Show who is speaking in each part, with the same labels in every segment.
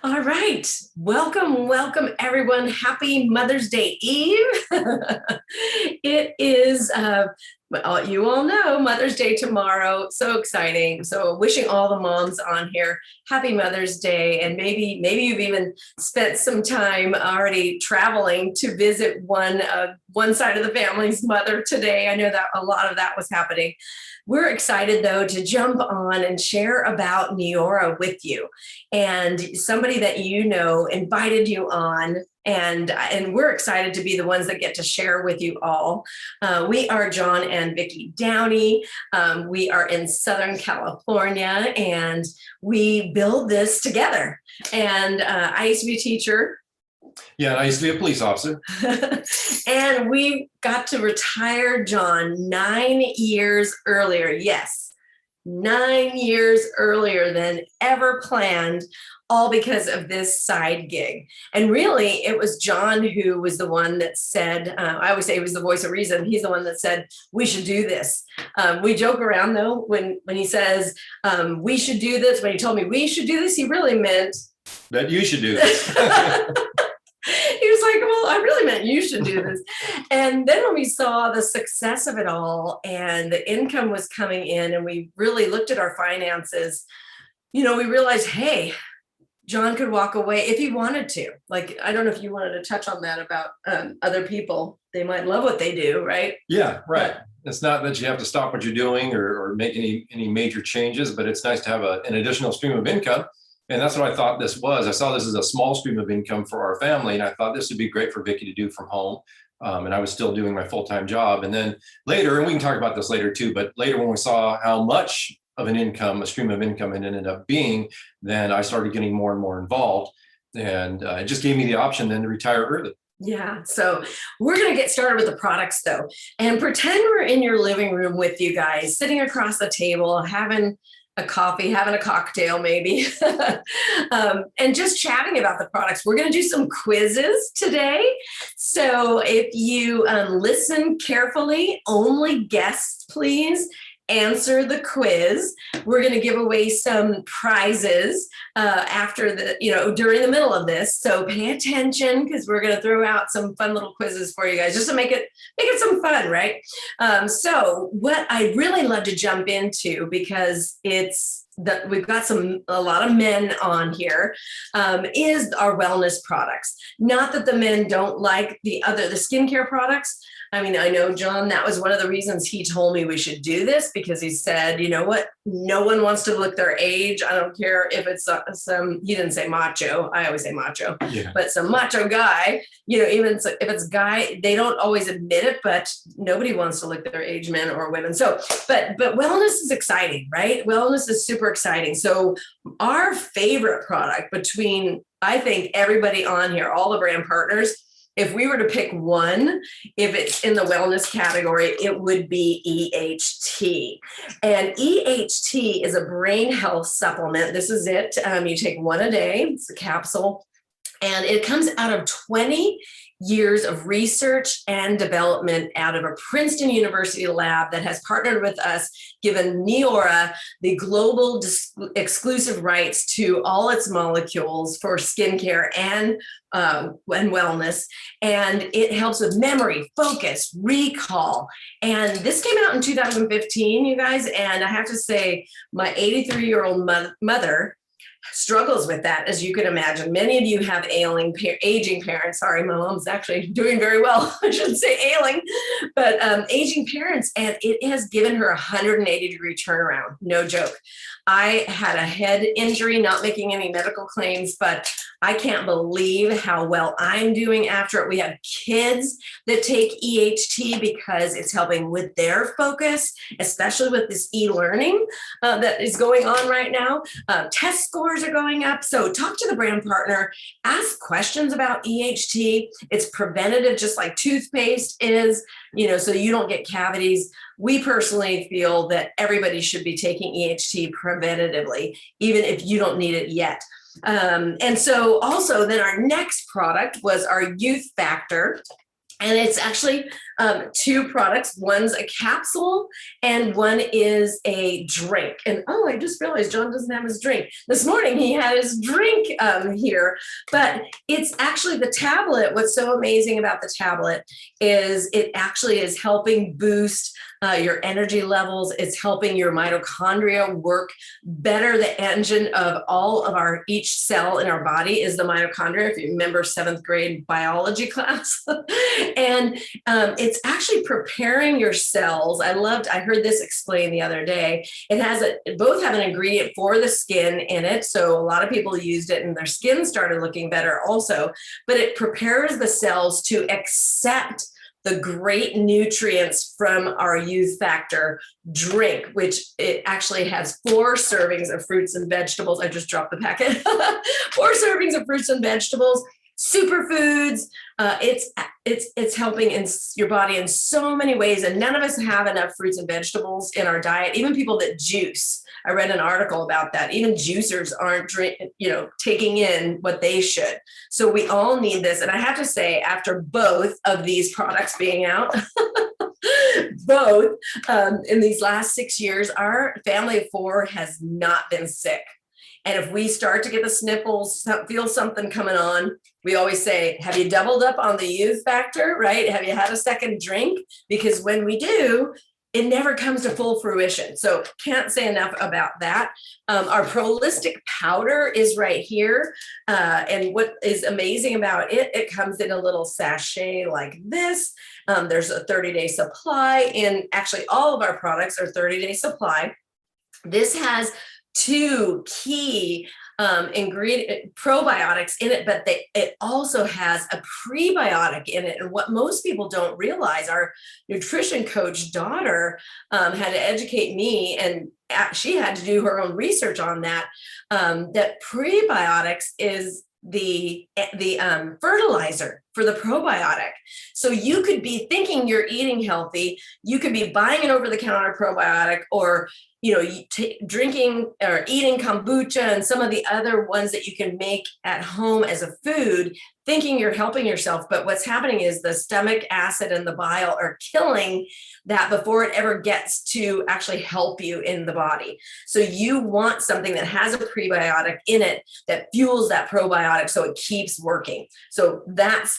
Speaker 1: All right. Welcome, everyone. Happy Mother's Day Eve. It is, well, you all know, Mother's Day tomorrow. So exciting. So wishing all the moms on here happy Mother's Day. And maybe you've even spent some time already traveling to visit one side of the family's mother today. I know that a lot of that was happening. We're excited, though, to jump on and share about Neora with you. And somebody that you know invited you on, and we're excited to be the ones that get to share with you all. We are John and Vicki Downey. We are in Southern California, and we build this together. And I used to be a teacher.
Speaker 2: Yeah, I used to be a police officer.
Speaker 1: And we got to retire John 9 years earlier. Yes, 9 years earlier than ever planned, all because of this side gig. And really, it was John who was the one that said, I always say he was the voice of reason. He's the one that said, we should do this. We joke around, though, when he says, we should do this, when he told me we should do this, he really meant
Speaker 2: that you should do this.
Speaker 1: He was like, well, I really meant you should do this. And then when we saw the success of it all and the income was coming in and we really looked at our finances, we realized, hey, John could walk away if he wanted to. Like, I don't know if you wanted to touch on that about other people. They might love what they do, right?
Speaker 2: Yeah, right. It's not that you have to stop what you're doing or make any major changes, but it's nice to have an additional stream of income. And that's what I thought this was. I saw this as a small stream of income for our family, and I thought this would be great for Vicki to do from home. And I was still doing my full-time job. And then later, and we can talk about this later too, but later when we saw how much of an income, a stream of income it ended up being, then I started getting more and more involved. And it just gave me the option then to retire early.
Speaker 1: Yeah. So we're going to get started with the products, though, and pretend we're in your living room with you guys, sitting across the table, having a coffee, having a cocktail maybe, and just chatting about the products. We're going to do some quizzes today. So if you listen carefully, only guests, please answer the quiz. We're going to give away some prizes after during the middle of this. So pay attention because we're going to throw out some fun little quizzes for you guys just to make it some fun, right? So what I really love to jump into, because we've got a lot of men on here, is our wellness products. Not that the men don't like the skincare products. I mean, I know, John, that was one of the reasons he told me we should do this, because he said, you know what, no one wants to look their age. I don't care if it's he didn't say macho. I always say macho, yeah. But some macho guy, even if it's guy, they don't always admit it, but nobody wants to look their age, men or women. So, but wellness is exciting, right? Wellness is super exciting. So our favorite product between, I think, everybody on here, all the brand partners, if we were to pick one, if it's in the wellness category, it would be EHT. And EHT is a brain health supplement. This is it. You take one a day. It's a capsule. And it comes out of 20 years of research and development out of a Princeton University lab that has partnered with us, given Neora the global exclusive rights to all its molecules for skincare and wellness. And it helps with memory, focus, recall. And this came out in 2015, you guys. And I have to say, my 83-year-old mother struggles with that, as you can imagine. Many of you have aging parents. Sorry, my mom's actually doing very well. I shouldn't say ailing, but aging parents. And it has given her a 180-degree turnaround. No joke. I had a head injury, not making any medical claims, but I can't believe how well I'm doing after it. We have kids that take EHT because it's helping with their focus, especially with this e-learning that is going on right now. Test scores are going up. So talk to the brand partner, ask questions about EHT. It's preventative, just like toothpaste is, so you don't get cavities. We personally feel that everybody should be taking EHT preventatively, even if you don't need it yet. And so also then our next product was our youth factor. And it's actually two products. One's a capsule and one is a drink. And oh, I just realized John doesn't have his drink. This morning he had his drink here, but it's actually the tablet. What's so amazing about the tablet is it actually is helping boost your energy levels. It's helping your mitochondria work better. The engine of all of each cell in our body is the mitochondria, if you remember 7th grade biology class. And it's actually preparing your cells. I heard this explained the other day. Both have an ingredient for the skin in it. So a lot of people used it and their skin started looking better also, but it prepares the cells to accept the great nutrients from our Youth Factor drink, which it actually has 4 servings of fruits and vegetables. I just dropped the packet. 4 servings of fruits and vegetables, superfoods. It's helping in your body in so many ways, and none of us have enough fruits and vegetables in our diet. Even people that juice. I read an article about that. Even juicers aren't taking in what they should. So we all need this. And I have to say, after both of these products being out, both in these last 6 years, our family of 4 has not been sick. And if we start to get the sniffles, feel something coming on, we always say, have you doubled up on the Youth Factor, right? Have you had a second drink? Because when we do, it never comes to full fruition. So can't say enough about that. Our Prolistic powder is right here. And what is amazing about it, it comes in a little sachet like this. There's a 30-day supply, and actually all of our products are 30-day supply. This has 2 key ingredient probiotics in it, but it also has a prebiotic in it. And what most people don't realize, our nutrition coach daughter had to educate me, and she had to do her own research on that, that prebiotics is the fertilizer for the probiotic. So you could be thinking you're eating healthy, you could be buying an over-the-counter probiotic, or drinking or eating kombucha and some of the other ones that you can make at home as a food, thinking you're helping yourself. But what's happening is the stomach acid and the bile are killing that before it ever gets to actually help you in the body. So you want something that has a prebiotic in it that fuels that probiotic so it keeps working. So that's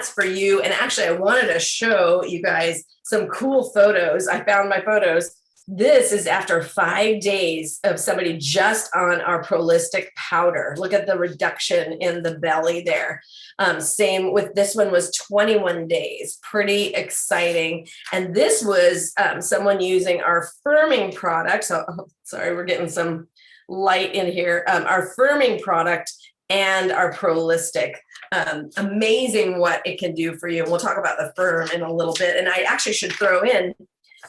Speaker 1: for you. And actually, I wanted to show you guys some cool photos. I found my photos. This is after 5 days of somebody just on our Prolistic powder. Look at the reduction in the belly there. Same with this one, was 21 days. Pretty exciting. And this was someone using our firming product. So, sorry, we're getting some light in here. Our firming product and our Prolistic. Amazing what it can do for you. We'll talk about the firm in a little bit. And I actually should throw in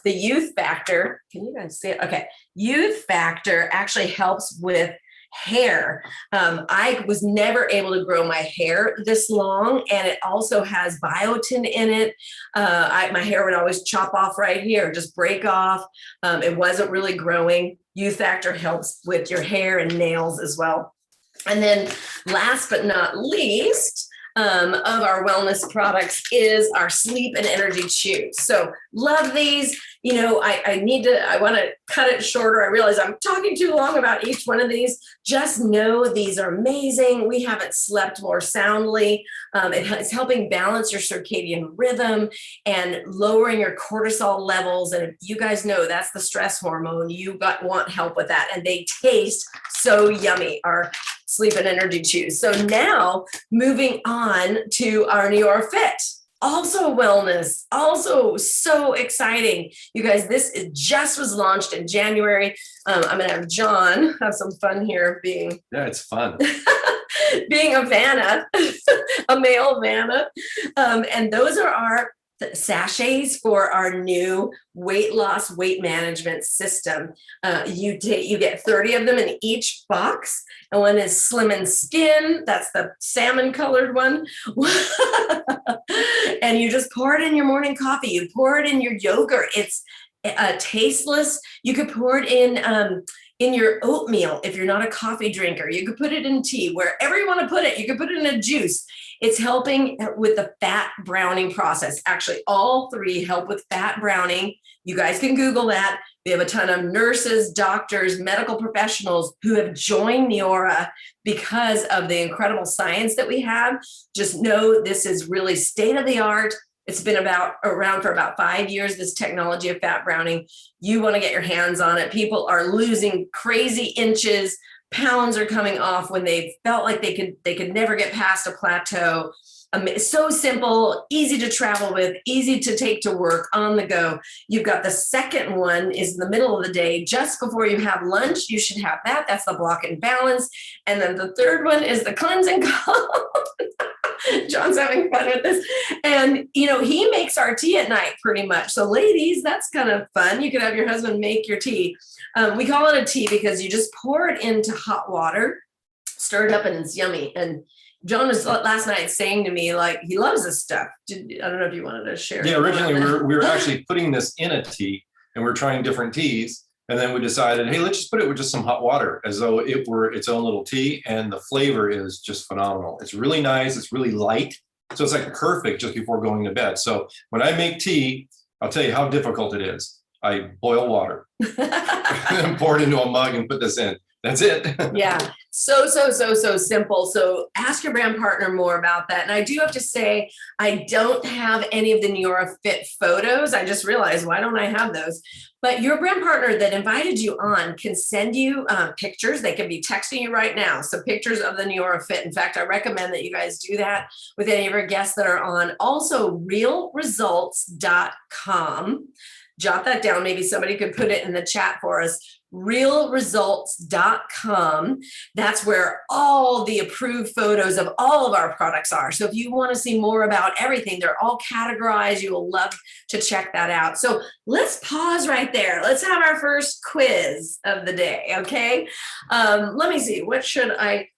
Speaker 1: the Youth Factor. Can you guys see it? Okay. Youth Factor actually helps with hair. I was never able to grow my hair this long, and it also has biotin in it. My hair would always chop off right here, just break off. It wasn't really growing. Youth Factor helps with your hair and nails as well. And then last but not least, of our wellness products is our sleep and energy chews. So love these. I want to cut it shorter. I realize I'm talking too long about each one of these. Just know these are amazing. We haven't slept more soundly. It's helping balance your circadian rhythm and lowering your cortisol levels. And you guys know that's the stress hormone. You want help with that. And they taste so yummy, our sleep and energy chews. So now moving on to our Neora Fit. Also wellness, also so exciting. You guys, just was launched in January. I'm going to have John have some fun here being.
Speaker 2: Yeah, it's fun.
Speaker 1: Being a Vanna, a male Vanna. And those are our sachets for our new weight loss, weight management system. You get 30 of them in each box. And one is Slim and Skin. That's the salmon colored one. And you just pour it in your morning coffee. You pour it in your yogurt. It's tasteless. You could pour it in your oatmeal if you're not a coffee drinker. You could put it in tea, wherever you want to put it. You could put it in a juice. It's helping with the fat browning process. Actually, all three help with fat browning. You guys can Google that. We have a ton of nurses, doctors, medical professionals who have joined Neora because of the incredible science that we have. Just know this is really state of the art. It's been around for about 5 years, this technology of fat browning. You want to get your hands on it. People are losing crazy inches. Pounds are coming off when they felt like they could never get past a plateau. So simple, easy to travel with, easy to take to work, on the go. You've got the second one is in the middle of the day, just before you have lunch. You should have that. That's the block and balance. And then the third one is the cleansing calm. John's having fun with this. And, he makes our tea at night pretty much. So ladies, that's kind of fun. You could have your husband make your tea. We call it a tea because you just pour it into hot water, stir it up, and it's yummy. And John was last night saying to me, like, he loves this stuff. I don't know if you wanted to share.
Speaker 2: Yeah, originally we were actually putting this in a tea, and we're trying different teas. And then we decided, hey, let's just put it with just some hot water as though it were its own little tea. And the flavor is just phenomenal. It's really nice. It's really light. So it's like perfect just before going to bed. So when I make tea, I'll tell you how difficult it is. I boil water and pour it into a mug and put this in. That's it.
Speaker 1: Yeah. So simple. So ask your brand partner more about that. And I do have to say, I don't have any of the Neora Fit photos. I just realized, why don't I have those? But your brand partner that invited you on can send you pictures. They can be texting you right now. So pictures of the Neora Fit. In fact, I recommend that you guys do that with any of our guests that are on. Also, realresults.com. Jot that down. Maybe somebody could put it in the chat for us. realresults.com. That's where all the approved photos of all of our products are. So if you want to see more about everything, they're all categorized. You will love to check that out. So let's pause right there. Let's have our first quiz of the day. Okay. Let me see. What should I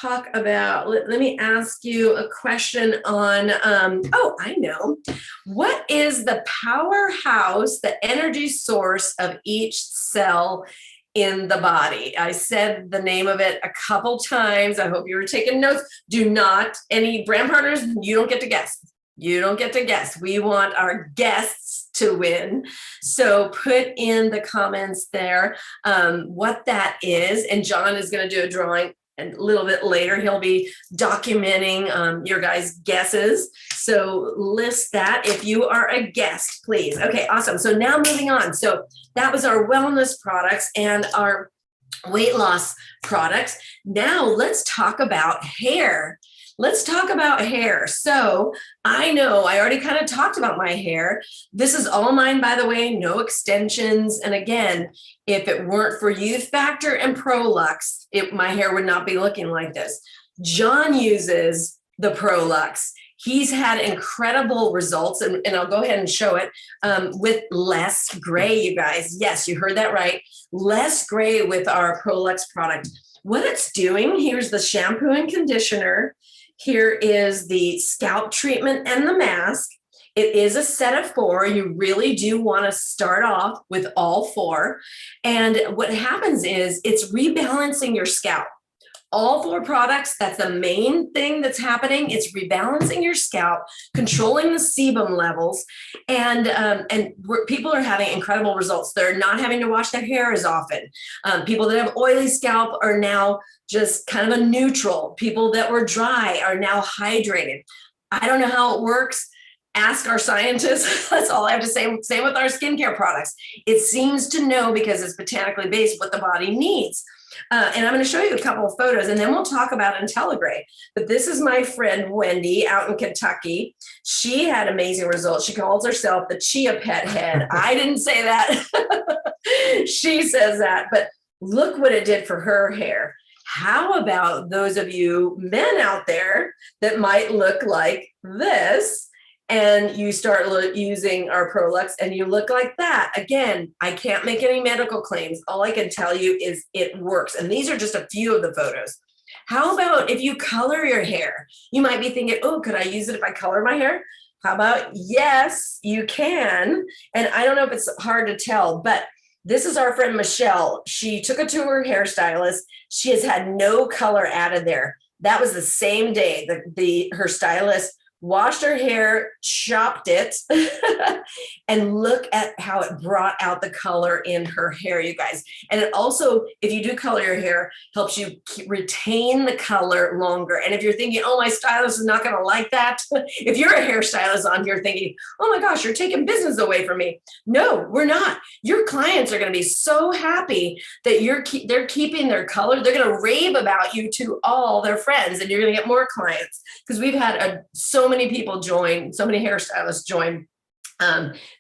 Speaker 1: talk about? Let me ask you a question on, I know. What is the powerhouse, the energy source of each cell in the body? I said the name of it a couple times. I hope you were taking notes. Do not, any brand partners, you don't get to guess. You don't get to guess. We want our guests to win. So put in the comments there what that is. And John is going to do a drawing. And a little bit later, he'll be documenting your guys' guesses. So list that if you are a guest, please. Okay, awesome. So now moving on. So that was our wellness products and our weight loss products. Now let's talk about hair. Let's talk about hair. So I know I already kind of talked about my hair. This is all mine, by the way, no extensions. And again, if it weren't for Youth Factor and Prolux, my hair would not be looking like this. John uses the Prolux. He's had incredible results, and I'll go ahead and show it with less gray, you guys. Yes, you heard that right. Less gray with our Prolux product. What it's doing, here's the shampoo and conditioner. Here is the scalp treatment and the mask. It is a set of 4. You really do want to start off with all 4. And what happens is it's rebalancing your scalp. All 4 products, that's the main thing that's happening. It's rebalancing your scalp, controlling the sebum levels, and people are having incredible results. They're not having to wash their hair as often. People that have oily scalp are now just kind of a neutral. People that were dry are now hydrated. I don't know how it works. Ask our scientists. That's all I have to say. Same with our skincare products. It seems to know, because it's botanically based, what the body needs. And I'm going to show you a couple of photos, and then we'll talk about IntelliGray. But this is my friend Wendy out in Kentucky. She had amazing results. She calls herself the Chia Pet Head. I didn't say that. She says that. But look what it did for her hair. How about those of you men out there that might look like this? And you start using our Prolux and you look like that. Again, I can't make any medical claims. All I can tell you is it works. And these are just a few of the photos. How about if you color your hair? You might be thinking, oh, could I use it if I color my hair? How about, yes, you can. And I don't know if it's hard to tell, but this is our friend Michelle. She took it to her hairstylist. She has had no color added there. That was the same day that her stylist washed her hair, chopped it, and look at how it brought out the color in her hair, you guys. And it also, if you do color your hair, helps you retain the color longer. And if you're thinking, oh, my stylist is not going to like that, if you're a hairstylist on here thinking, oh my gosh, you're taking business away from me. No, we're not. Your clients are going to be so happy that they're keeping their color. They're going to rave about you to all their friends, and you're going to get more clients, because we've had so many people join, so many hairstylists join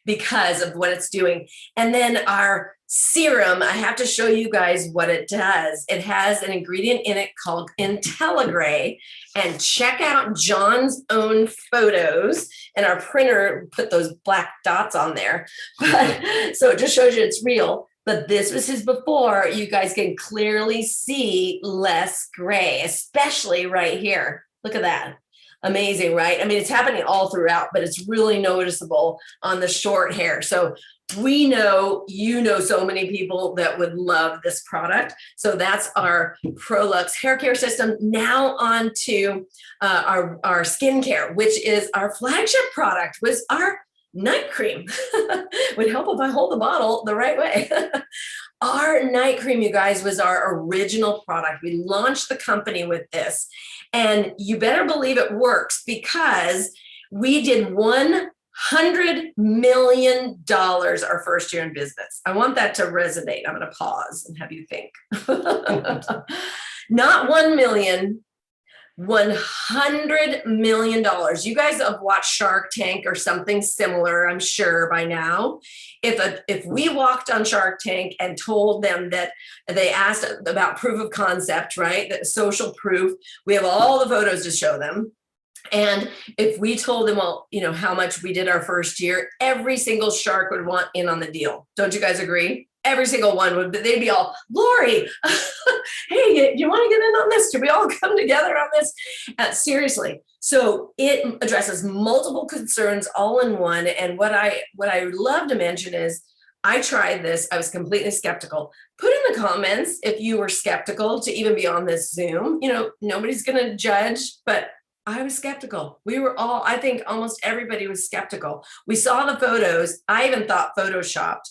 Speaker 1: because of what it's doing. And then our serum, I have to show you guys what it does. It has an ingredient in it called IntelliGray, and check out John's own photos. And our printer put those black dots on there, but so it just shows you it's real. But this was his before. You guys can clearly see less gray, especially right here. Look at that. Amazing, right? I mean, it's happening all throughout, but it's really noticeable on the short hair. So we know, so many people that would love this product. So that's our ProLux hair care system. Now on to our skincare, which is our flagship product, was our night cream. Would help if I hold the bottle the right way. Our night cream, you guys, was our original product. We launched the company with this, and you better believe it works, because we did $100 million our first year in business. I want that to resonate. I'm going to pause and have you think. Not 1 million, $100 million. You guys have watched Shark Tank or something similar, I'm sure by now. If we walked on Shark Tank and told them that, they asked about proof of concept, right? That social proof, we have all the photos to show them. And if we told them, well, how much we did our first year, every single shark would want in on the deal. Don't you guys agree? Every single one would. They'd be all, Lori, hey, you want to get in on this? Do we all come together on this? Seriously. So it addresses multiple concerns all in one. And what I love to mention is, I tried this. I was completely skeptical. Put in the comments if you were skeptical to even be on this Zoom. Nobody's going to judge, but I was skeptical. We were all, I think almost everybody was skeptical. We saw the photos. I even thought photoshopped.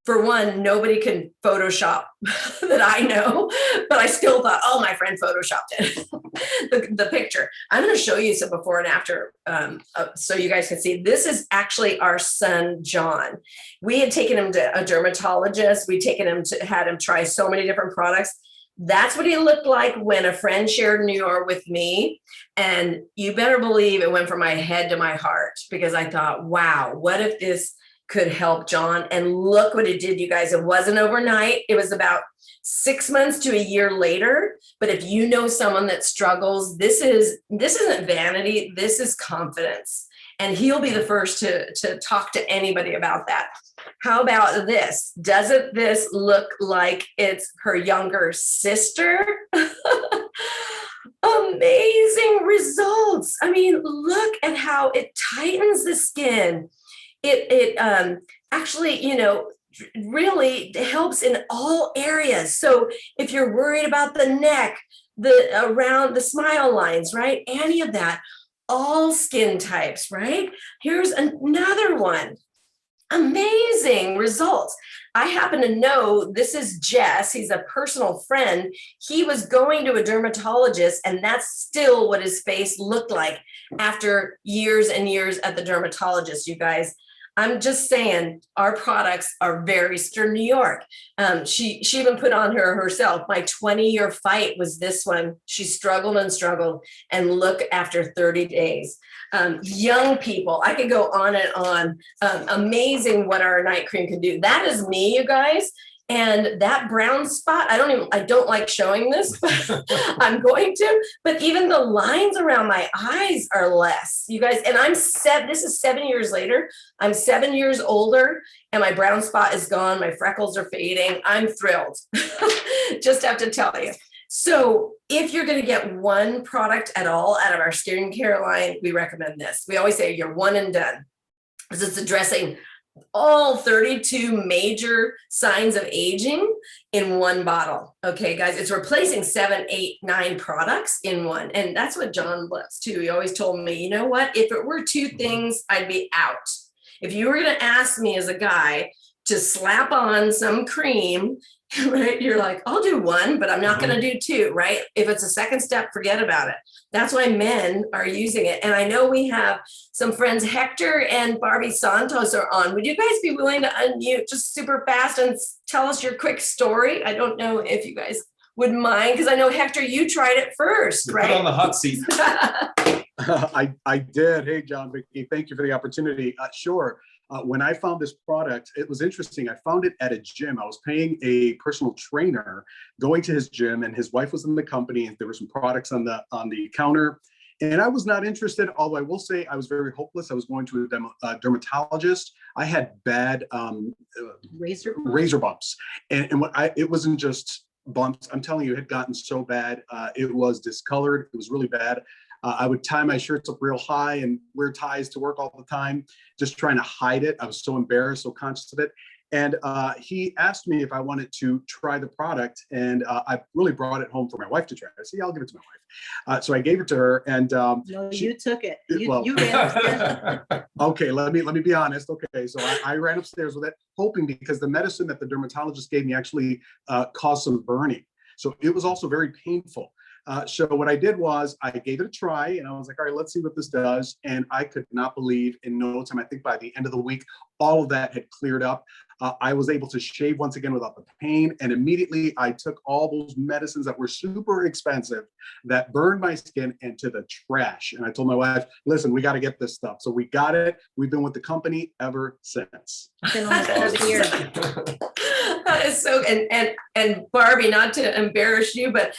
Speaker 1: For one, nobody can Photoshop that I know, but I still thought, oh, my friend Photoshopped it, the picture. I'm going to show you some before and after so you guys can see. This is actually our son, John. We had taken him to a dermatologist. We'd had him try so many different products. That's what he looked like when a friend shared Neora with me. And you better believe it went from my head to my heart, because I thought, wow, what if this could help John? And look what it did, you guys. It wasn't overnight. It was about 6 months to a year later. But if you know someone that struggles, this isn't vanity. This is confidence. And he'll be the first to talk to anybody about that. How about this? Doesn't this look like it's her younger sister? Amazing results. I mean, look at how it tightens the skin. It actually, really helps in all areas. So if you're worried about the neck, around the smile lines, right? Any of that, all skin types, right? Here's another one. Amazing results. I happen to know, this is Jess. He's a personal friend. He was going to a dermatologist, and that's still what his face looked like after years and years at the dermatologist, you guys. I'm just saying, our products are very Eastern New York. She even put on herself, my 20-year fight was this one. She struggled and struggled, and look, after 30 days. Young people, I could go on and on. Amazing what our night cream can do. That is me, you guys. And that brown spot, I don't like showing this, but I'm going to, but even the lines around my eyes are less, you guys. And this is 7 years later. I'm 7 years older, and my brown spot is gone. My freckles are fading. I'm thrilled. Just have to tell you. So if you're going to get one product at all out of our skincare line, we recommend this. We always say you're one and done, because it's addressing all 32 major signs of aging in one bottle. Okay, guys, it's replacing 7, 8, 9 products in one. And that's what John loves too. He always told me, you know what, if it were 2 things, I'd be out. If you were going to ask me as a guy to slap on some cream, right, you're like, I'll do 1, but I'm not going to do 2, right? If it's a second step, forget about it. That's why men are using it. And I know we have some friends, Hector and Barbie Santos are on. Would you guys be willing to unmute just super fast and tell us your quick story? I don't know if you guys would mind, because I know, Hector, you tried it first, right?
Speaker 2: Put on the hot seat.
Speaker 3: I did. Hey, John, Vicki, thank you for the opportunity. Sure. When I found this product, it was interesting. I found it at a gym. I was paying a personal trainer, going to his gym, and his wife was in the company, and there were some products on the counter. And I was not interested, although I will say I was very hopeless. I was going to a dermatologist. I had bad razor bumps. And it wasn't just bumps. I'm telling you, it had gotten so bad. It was discolored. It was really bad. I would tie my shirts up real high and wear ties to work all the time, just trying to hide it. I was so embarrassed, so conscious of it. And he asked me if I wanted to try the product, and I really brought it home for my wife to try. I said, yeah, I'll give it to my wife. So I gave it to her, and
Speaker 4: no, you took it. You ran upstairs.
Speaker 3: Okay, let me be honest. Okay, so I ran upstairs with it, hoping, because the medicine that the dermatologist gave me actually caused some burning. So it was also very painful. So what I did was I gave it a try, and I was like, all right, let's see what this does. And I could not believe in no time, I think by the end of the week, all of that had cleared up. I was able to shave once again without the pain. And immediately I took all those medicines that were super expensive that burned my skin into the trash. And I told my wife, listen, we got to get this stuff. So we got it. We've been with the company ever since.
Speaker 4: Been almost 30 years.
Speaker 1: That is so, and Barbie, not to embarrass you, but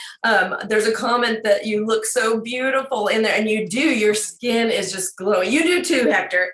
Speaker 1: there's a comment that you look so beautiful in there, and you do. Your skin is just glowing. You do too, Hector.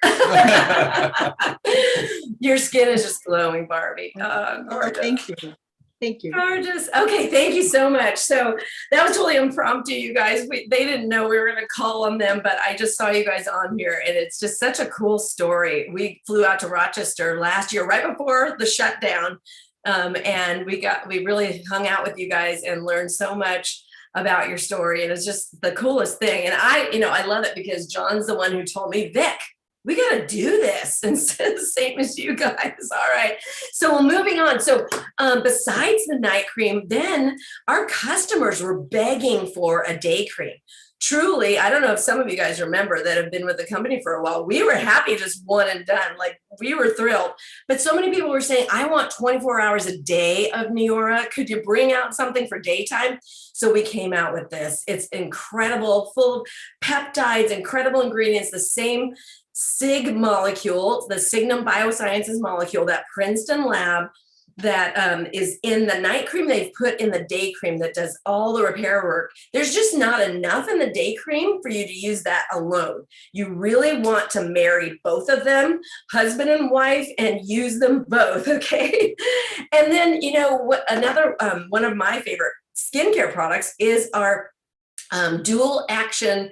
Speaker 1: Your skin is just glowing, Barbie.
Speaker 4: Thank you. Thank you.
Speaker 1: Gorgeous. Okay, thank you so much. So that was totally impromptu, you guys. They didn't know we were going to call on them, but I just saw you guys on here, and it's just such a cool story. We flew out to Rochester last year, right before the shutdown, and we really hung out with you guys and learned so much about your story, and it's just the coolest thing. And I love it because John's the one who told me, Vic, we got to do this. And same as you guys. All right. So well, moving on. So besides the night cream, then our customers were begging for a day cream. Truly, I don't know if some of you guys remember that have been with the company for a while. We were happy just one and done. Like, we were thrilled. But so many people were saying, I want 24 hours a day of Neora. Could you bring out something for daytime? So we came out with this. It's incredible, full of peptides, incredible ingredients, the same SIG molecule, the Signum Biosciences molecule, that Princeton lab that is in the night cream they've put in the day cream that does all the repair work. There's just not enough in the day cream for you to use that alone. You really want to marry both of them, husband and wife, and use them both, okay? And then, what another one of my favorite skincare products is our dual action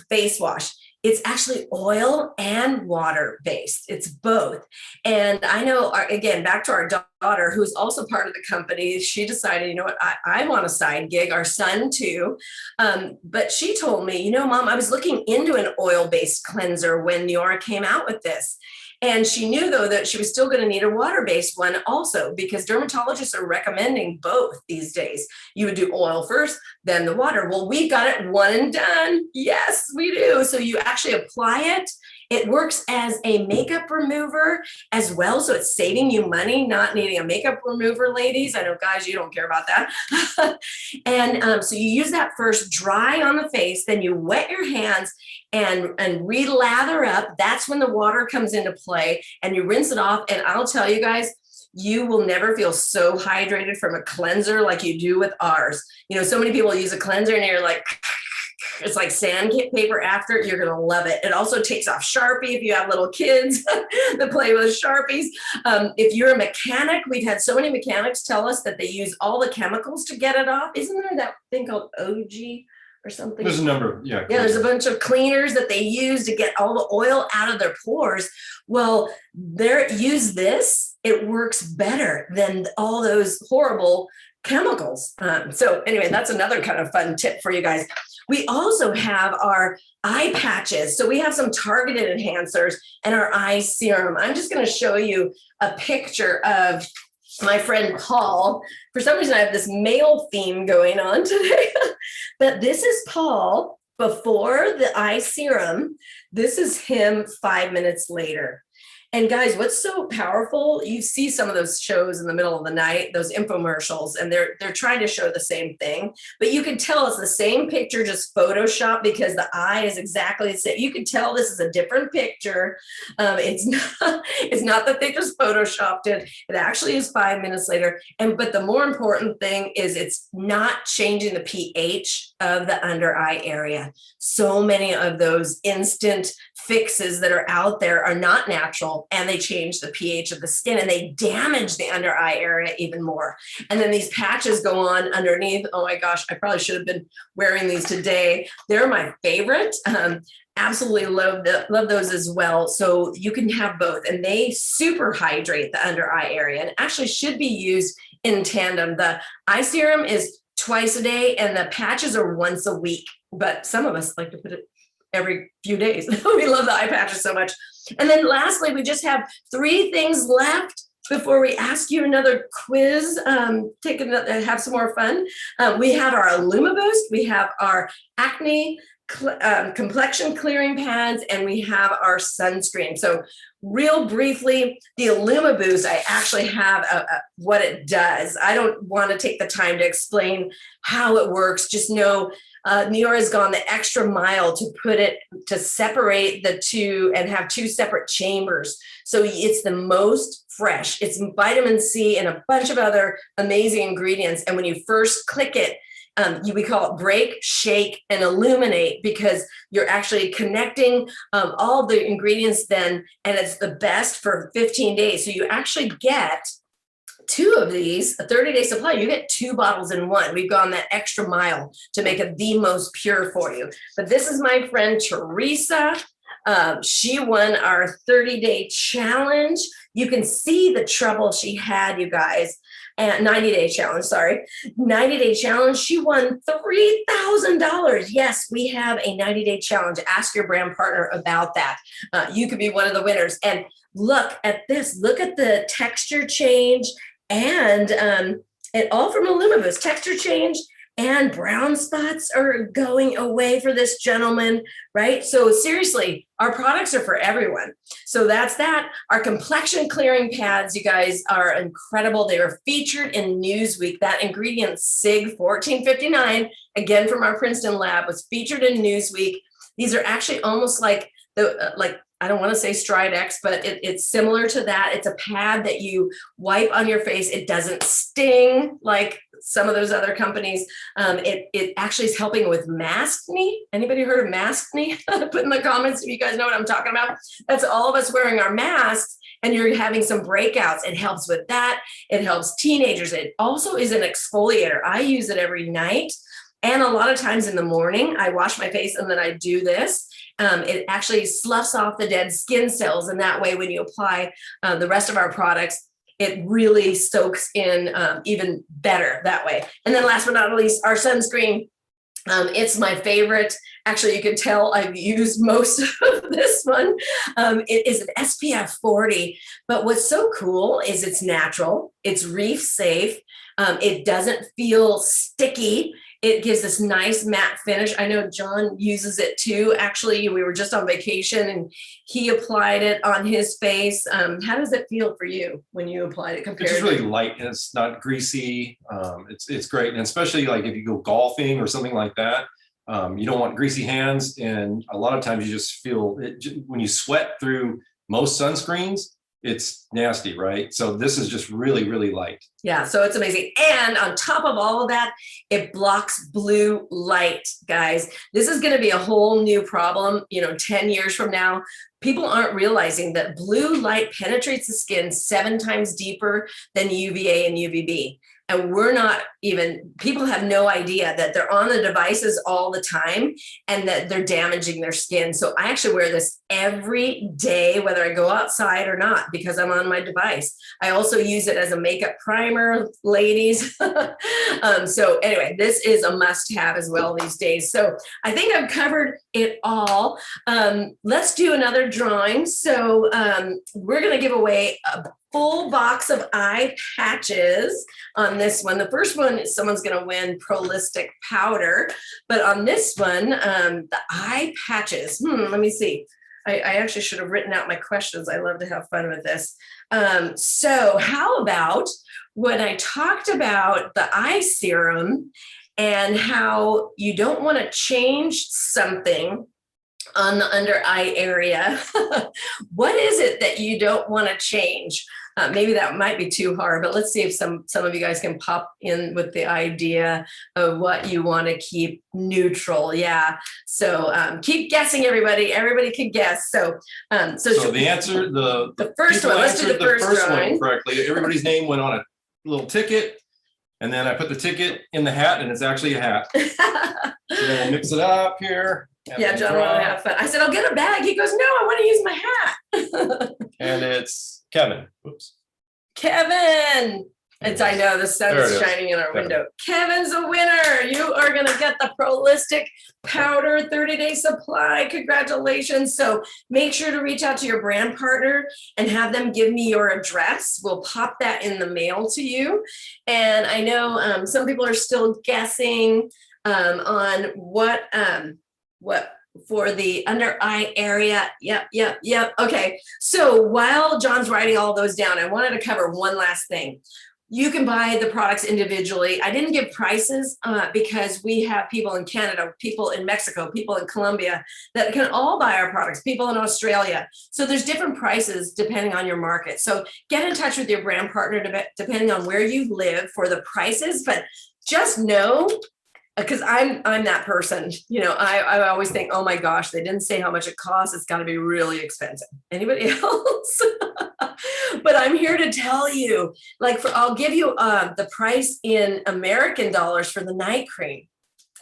Speaker 1: face wash. It's actually oil and water based. It's both. And I know, again, back to our daughter, who's also part of the company, she decided, I want a side gig, our son too. But she told me, Mom, I was looking into an oil-based cleanser when Neora came out with this. And she knew, though, that she was still going to need a water-based one also, because dermatologists are recommending both these days. You would do oil first, then the water. Well, we got it one and done. Yes, we do. So you actually apply it. It works as a makeup remover as well. So it's saving you money, not needing a makeup remover, ladies. I know, guys, you don't care about that. And so you use that first, dry on the face, then you wet your hands and re-lather up. That's when the water comes into play, and you rinse it off. And I'll tell you guys, you will never feel so hydrated from a cleanser like you do with ours. So many people use a cleanser and you're like, it's like sandpaper after. You're going to love it. It also takes off Sharpie if you have little kids that play with Sharpies. If you're a mechanic, we've had so many mechanics tell us that they use all the chemicals to get it off. Isn't there that thing called OG? or something.
Speaker 2: There's a number of, yeah.
Speaker 1: Yeah, there's a bunch of cleaners that they use to get all the oil out of their pores. Well, use this, it works better than all those horrible chemicals. So anyway, that's another kind of fun tip for you guys. We also have our eye patches. So we have some targeted enhancers and our eye serum. I'm just going to show you a picture of my friend Paul. For some reason, I have this male theme going on today, but this is Paul before the eye serum. This is him 5 minutes later. And guys, what's so powerful, you see some of those shows in the middle of the night, those infomercials, and they're trying to show the same thing, but you can tell it's the same picture, just Photoshop, because the eye is exactly the same. You can tell this is a different picture. It's not that they just Photoshopped it. It actually is 5 minutes later. But the more important thing is it's not changing the pH of the under eye area. So many of those instant fixes that are out there are not natural, and they change the pH of the skin and they damage the under eye area even more. And then these patches go on underneath. Oh my gosh, I probably should have been wearing these today. They're my favorite. Absolutely love those as well. So you can have both, and they super hydrate the under eye area and actually should be used in tandem. The eye serum is twice a day and the patches are once a week, but some of us like to put it every few days. We love the eye patches so much. And then lastly, we just have 3 things left before we ask you another quiz, have some more fun. We have our Illumaboost, we have our acne complexion clearing pads, and we have our sunscreen. So real briefly, the Illumaboost, I actually have what it does. I don't want to take the time to explain how it works. Just know Neora has gone the extra mile to separate the two and have 2 separate chambers. So it's the most fresh. It's vitamin C and a bunch of other amazing ingredients. And when you first click it, we call it break, shake, and illuminate, because you're actually connecting all the ingredients then, and it's the best for 15 days. So you actually get 2 of these, a 30-day supply. You get 2 bottles in one. We've gone that extra mile to make it the most pure for you. But this is my friend Teresa. She won our 30-day challenge. You can see the trouble she had, you guys. And 90-day challenge, 90-day challenge. She won $3,000. Yes, we have a 90-day challenge. Ask your brand partner about that. You could be one of the winners. And look at this. Look at the texture change, and it all from Illumaboost. Texture change and brown spots are going away for this gentleman, right? So seriously, our products are for everyone. So that's that. Our complexion clearing pads, you guys, are incredible. They are featured in Newsweek. That ingredient, SIG 1459, again from our Princeton lab, was featured in Newsweek. These are actually almost like I don't want to say Stridex, but it's similar to that. It's a pad that you wipe on your face. It doesn't sting like some of those other companies. It actually is helping with maskne. Anybody heard of maskne? Put in the comments if you guys know what I'm talking about. That's all of us wearing our masks and you're having some breakouts. It helps with that. It helps teenagers. It also is an exfoliator. I use it every night. And a lot of times in the morning, I wash my face and then I do this. It actually sloughs off the dead skin cells. And that way, when you apply the rest of our products, it really soaks in even better that way. And then last but not least, our sunscreen. It's my favorite. Actually, you can tell I've used most of this one. It is an SPF 40, but what's so cool is it's natural, it's reef safe, it doesn't feel sticky. It gives this nice matte finish. I know John uses it too. Actually, we were just on vacation and he applied it on his face. How does it feel for you when you applied it compared?
Speaker 2: It's just really light and it's not greasy. It's great. And especially like if you go golfing or something like that, you don't want greasy hands. And a lot of times you just feel it when you sweat through most sunscreens, it's nasty, right? So this is just really, really light.
Speaker 1: Yeah, so it's amazing. And on top of all of that, it blocks blue light, guys. This is going to be a whole new problem, 10 years from now. People aren't realizing that blue light penetrates the skin 7 times deeper than UVA and UVB. And we're not even, people have no idea that they're on the devices all the time and that they're damaging their skin. So I actually wear this every day, whether I go outside or not, because I'm on my device. I also use it as a makeup primer, ladies. So anyway, this is a must-have as well these days. So I think I've covered it all. Let's do another drawing. So we're going to give away a full box of eye patches on this one. The first one, someone's going to win Prolistic powder, but on this one, the eye patches. Let me see. I actually should have written out my questions. I love to have fun with this. So how about when I talked about the eye serum and how you don't want to change something on the under eye area? What is it that you don't want to change? Maybe that might be too hard, but let's see if some of you guys can pop in with the idea of what you want to keep neutral. Yeah. So keep guessing, everybody. Everybody can guess. So
Speaker 2: the answer,
Speaker 1: the first one. Let's do the first
Speaker 2: one correctly. Everybody's name went on a little ticket, and then I put the ticket in the hat, and it's actually a hat. So then we'll mix it up here.
Speaker 1: Yeah, John wanted to have fun. I said, I'll get a bag. He goes, no, I want to use my hat.
Speaker 2: And it's Kevin. Whoops.
Speaker 1: Kevin. I know the sun is shining in our window. Kevin's a winner. You are going to get the Prolistic powder 30-day supply. Congratulations. So make sure to reach out to your brand partner and have them give me your address. We'll pop that in the mail to you. And I know some people are still guessing on what for the under eye area. Yep. Okay. So while John's writing all those down, I wanted to cover one last thing. You can buy the products individually. I didn't give prices because we have people in Canada, people in Mexico, people in Colombia that can all buy our products, people in Australia. So there's different prices depending on your market. So get in touch with your brand partner depending on where you live for the prices, but just know, because I'm that person, I always think, oh my gosh, they didn't say how much it costs. It's got to be really expensive. Anybody else? But I'm here to tell you, I'll give you the price in American dollars for the night cream.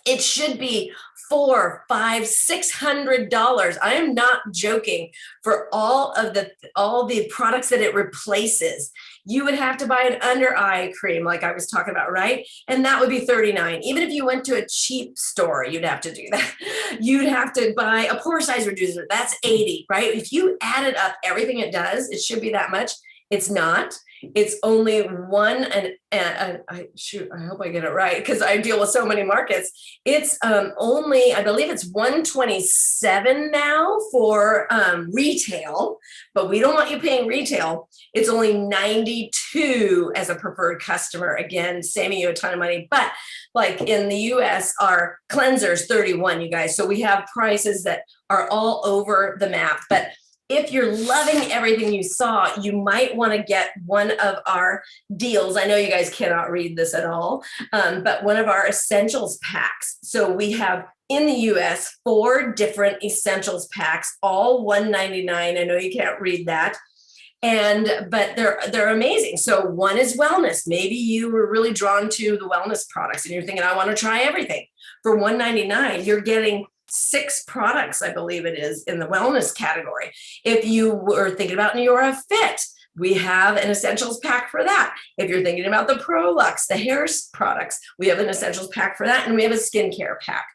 Speaker 1: It should be $400, $500, $600. I am not joking. For all the products that it replaces, you would have to buy an under eye cream, like I was talking about, right? And that would be $39. Even if you went to a cheap store, you'd have to do that. You'd have to buy a pore size reducer. That's $80, right? If you added up everything it does, it should be that much. It's not. It's only one, and I hope I get it right because I deal with so many markets. It's only, I believe it's $127 now for retail, but we don't want you paying retail. It's only $92 as a preferred customer. Again, saving you a ton of money. But like in the US, our cleanser's $31, you guys. So we have prices that are all over the map. But if you're loving everything you saw, you might want to get one of our deals. I know you guys cannot read this at all, but one of our essentials packs. So we have in the US 4 different essentials packs, all $199. I know you can't read that. But they're amazing. So one is wellness. Maybe you were really drawn to the wellness products and you're thinking, I want to try everything. For $199, you're getting 6 products, I believe it is, in the wellness category. If you were thinking about Neora Fit, we have an essentials pack for that. If you're thinking about the Prolux, the hair products, we have an essentials pack for that, and we have a skincare pack.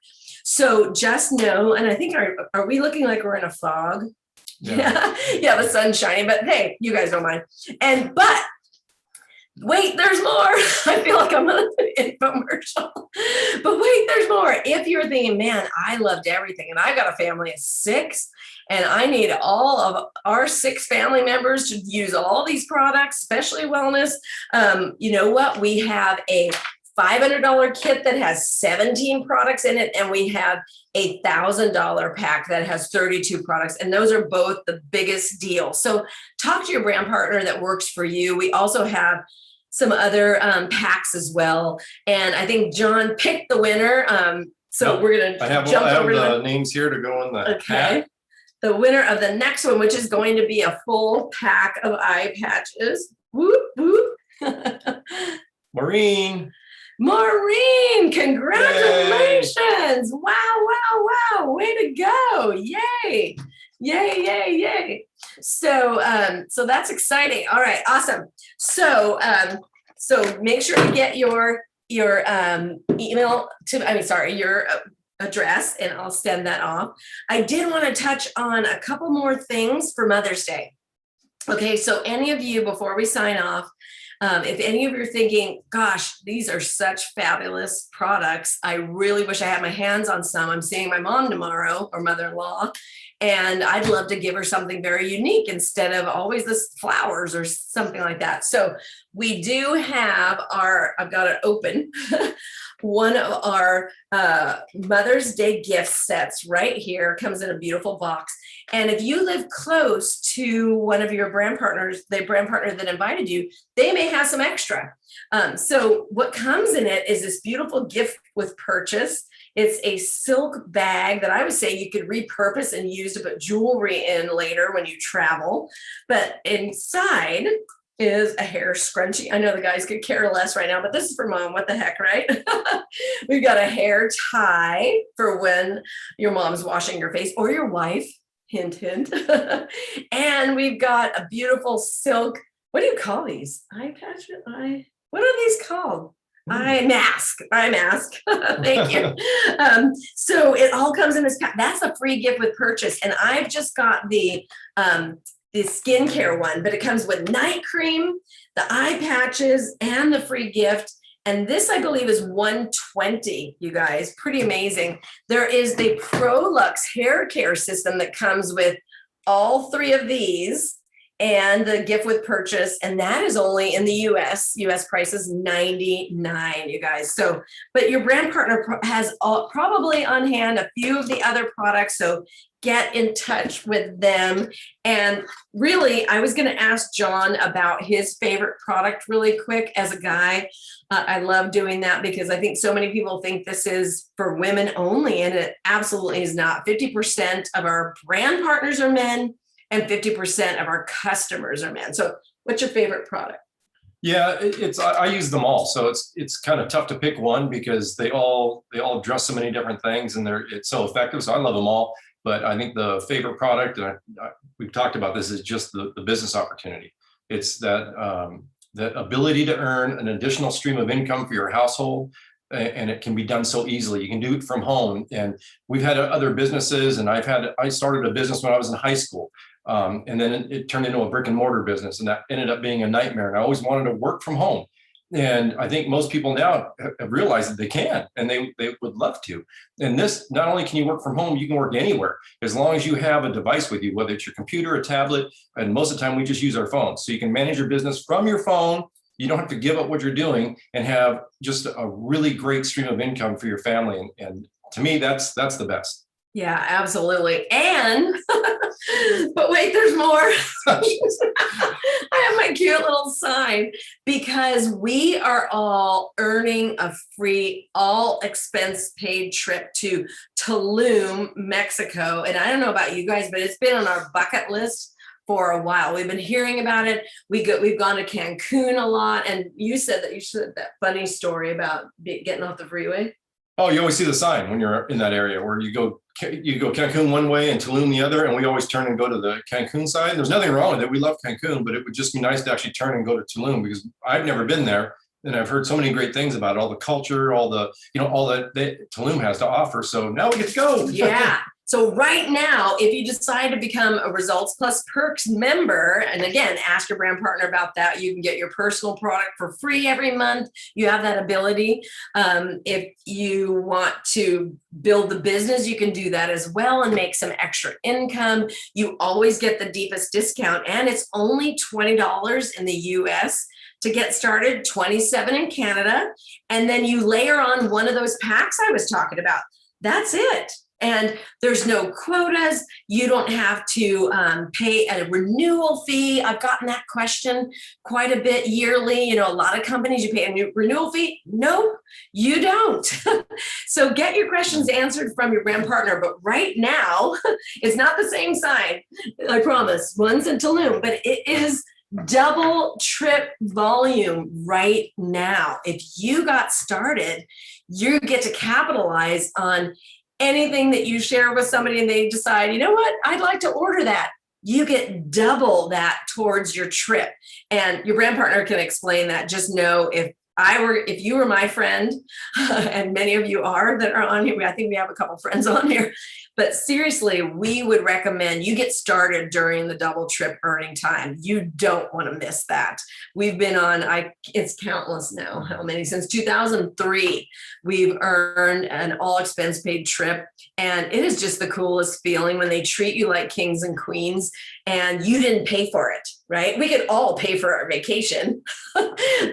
Speaker 1: So just know, and I think, are we looking like we're in a fog? Yeah, the sun's shining, but hey, you guys don't mind. But wait, there's more. I feel like I'm on an infomercial. But wait, there's more. If you're thinking, man, I loved everything, and I've got a family of 6, and I need all of our 6 family members to use all these products, especially wellness. You know what? We have a $500 kit that has 17 products in it, and we have a $1,000 pack that has 32 products, and those are both the biggest deal. So talk to your brand partner that works for you. We also have some other packs as well, and I think John picked the winner. So we're gonna jump over
Speaker 2: the names here to go in the pack.
Speaker 1: The winner of the next one, which is going to be a full pack of eye patches. Whoop whoop.
Speaker 2: Maureen.
Speaker 1: Maureen, congratulations. Wow, wow, wow. Way to go. Yay. Yay, yay, yay. So that's exciting. All right, awesome. So make sure to get your email your address, and I'll send that off. I did want to touch on a couple more things for Mother's Day. Okay, so any of you, before we sign off, if any of you are thinking, gosh, these are such fabulous products, I really wish I had my hands on some. I'm seeing my mom tomorrow, or mother-in-law, and I'd love to give her something very unique instead of always this flowers or something like that. So we do have I've got it open, one of our Mother's Day gift sets right here. Comes in a beautiful box. And if you live close to one of your brand partners, the brand partner that invited you, they may have some extra. So what comes in it is this beautiful gift with purchase. It's a silk bag that I would say you could repurpose and use to put jewelry in later when you travel. But inside is a hair scrunchie. I know the guys could care less right now, but this is for mom. What the heck, right? We've got a hair tie for when your mom's washing your face, or your wife. Hint, hint. And we've got a beautiful silk. What do you call these? Eye patch? What are these called? Eye mask. Thank you. So it all comes in this pack. That's a free gift with purchase. And I've just got the skincare one, but it comes with night cream, the eye patches, and the free gift. And this, I believe, is $120, you guys. Pretty amazing. There is the ProLux hair care system that comes with all three of these, and the gift with purchase, and that is only in the US price is $99, you guys. So, but your brand partner has probably on hand a few of the other products, so get in touch with them. And really, I was going to ask John about his favorite product really quick. As a guy, I love doing that because I think so many people think this is for women only, and it absolutely is not. 50% of our brand partners are men, and 50% of our customers are men. So what's your favorite product?
Speaker 2: Yeah, I use them all. So it's kind of tough to pick one because they all address so many different things, and it's so effective. So I love them all. But I think the favorite product, and we've talked about this, is just the business opportunity. It's that ability to earn an additional stream of income for your household. And it can be done so easily. You can do it from home. And we've had other businesses, and I started a business when I was in high school. And then it turned into a brick and mortar business, and that ended up being a nightmare. And I always wanted to work from home. And I think most people now have realized that they can, and they would love to. And this, not only can you work from home, you can work anywhere as long as you have a device with you, whether it's your computer, a tablet, and most of the time we just use our phones. So you can manage your business from your phone. You don't have to give up what you're doing and have just a really great stream of income for your family. And to me, that's the best.
Speaker 1: Yeah, absolutely. And, but wait, there's more. I have my cute little sign, because we are all earning a free, all expense paid trip to Tulum, Mexico. And I don't know about you guys, but it's been on our bucket list for a while. We've been hearing about it. We've gone to Cancun a lot. And you said that funny story about getting off the freeway.
Speaker 2: Oh, you always see the sign when you're in that area where you go Cancun one way and Tulum the other, and we always turn and go to the Cancun side. There's nothing wrong with it. We love Cancun, but it would just be nice to actually turn and go to Tulum, because I've never been there, and I've heard so many great things about it, all the culture, all that Tulum has to offer. So now we get to go.
Speaker 1: Yeah. So right now, if you decide to become a Results Plus Perks member, and again, ask your brand partner about that, you can get your personal product for free every month. You have that ability. If you want to build the business, you can do that as well and make some extra income. You always get the deepest discount, and it's only $20 in the US to get started, $27 in Canada. And then you layer on one of those packs I was talking about. That's it. And there's no quotas. You don't have to pay a renewal fee. I've gotten that question quite a bit yearly. You know, a lot of companies, you pay a new renewal fee. Nope, you don't. So get your questions answered from your brand partner. But right now, it's not the same sign, I promise. One's in Tulum, but it is double trip volume right now. If you got started, you get to capitalize on anything that you share with somebody and they decide, you know what, I'd like to order that. You get double that towards your trip. And your brand partner can explain that. Just know if you were my friend, and many of you are that are on here, I think we have a couple friends on here, but seriously, we would recommend you get started during the double trip earning time. You don't want to miss that. We've been on, it's countless now, how many, since 2003, we've earned an all expense paid trip. And it is just the coolest feeling when they treat you like kings and queens and you didn't pay for it, right? We could all pay for our vacation,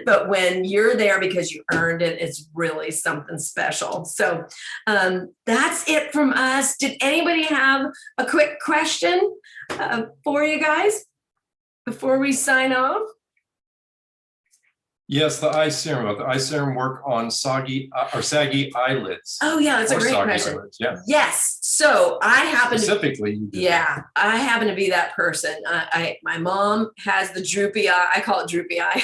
Speaker 1: but when you're there because you earned it, it's really something special. So that's it from us. Did anybody have a quick question for you guys before we sign off?
Speaker 2: Yes, the eye serum. About the eye serum work on saggy eyelids.
Speaker 1: Oh yeah, that's a great question.
Speaker 2: Eyelids, yeah.
Speaker 1: Yes. So I happen
Speaker 2: Specifically, you did
Speaker 1: yeah, I happen to be that person. My mom has the droopy eye. I call it droopy eye.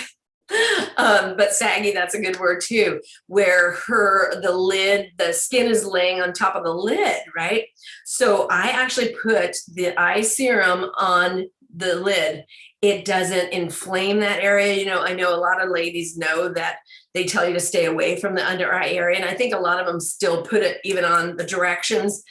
Speaker 1: But saggy, that's a good word too, where the skin is laying on top of the lid, right? So I actually put the eye serum on the lid. It doesn't inflame that area. You know, I know a lot of ladies know that they tell you to stay away from the under eye area. And I think a lot of them still put it even on the directions,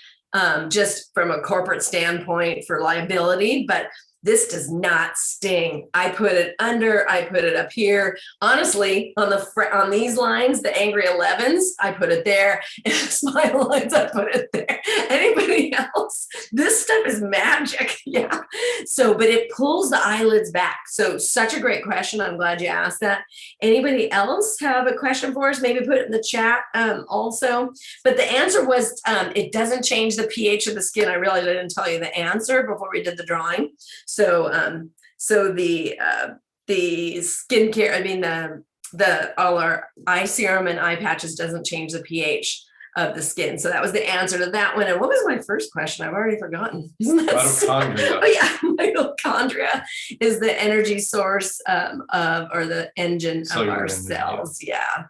Speaker 1: just from a corporate standpoint for liability, but this does not sting. I put it under, I put it up here. Honestly, on these lines, the angry 11s, I put it there. And the smile lines, I put it there. Anybody else? This stuff is magic. Yeah. So, but it pulls the eyelids back. So such a great question. I'm glad you asked that. Anybody else have a question for us? Maybe put it in the chat also. But the answer was, it doesn't change the pH of the skin. I really didn't tell you the answer before we did the drawing. So, the skincare, I mean, all our eye serum and eye patches doesn't change the pH of the skin. So that was the answer to that one. And what was my first question? I've already forgotten. Isn't that
Speaker 2: mitochondria.
Speaker 1: Oh yeah, mitochondria is the energy source or the engine
Speaker 2: Cellular
Speaker 1: of our
Speaker 2: engine,
Speaker 1: cells. Yeah.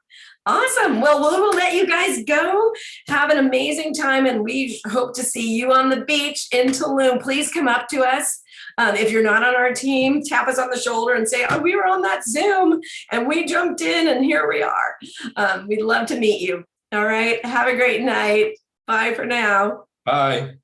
Speaker 1: Awesome. Well, we will let you guys go. Have an amazing time. And we hope to see you on the beach in Tulum. Please come up to us. If you're not on our team, tap us on the shoulder and say, oh, we were on that Zoom and we jumped in and here we are. We'd love to meet you. All right. Have a great night. Bye for now.
Speaker 2: Bye.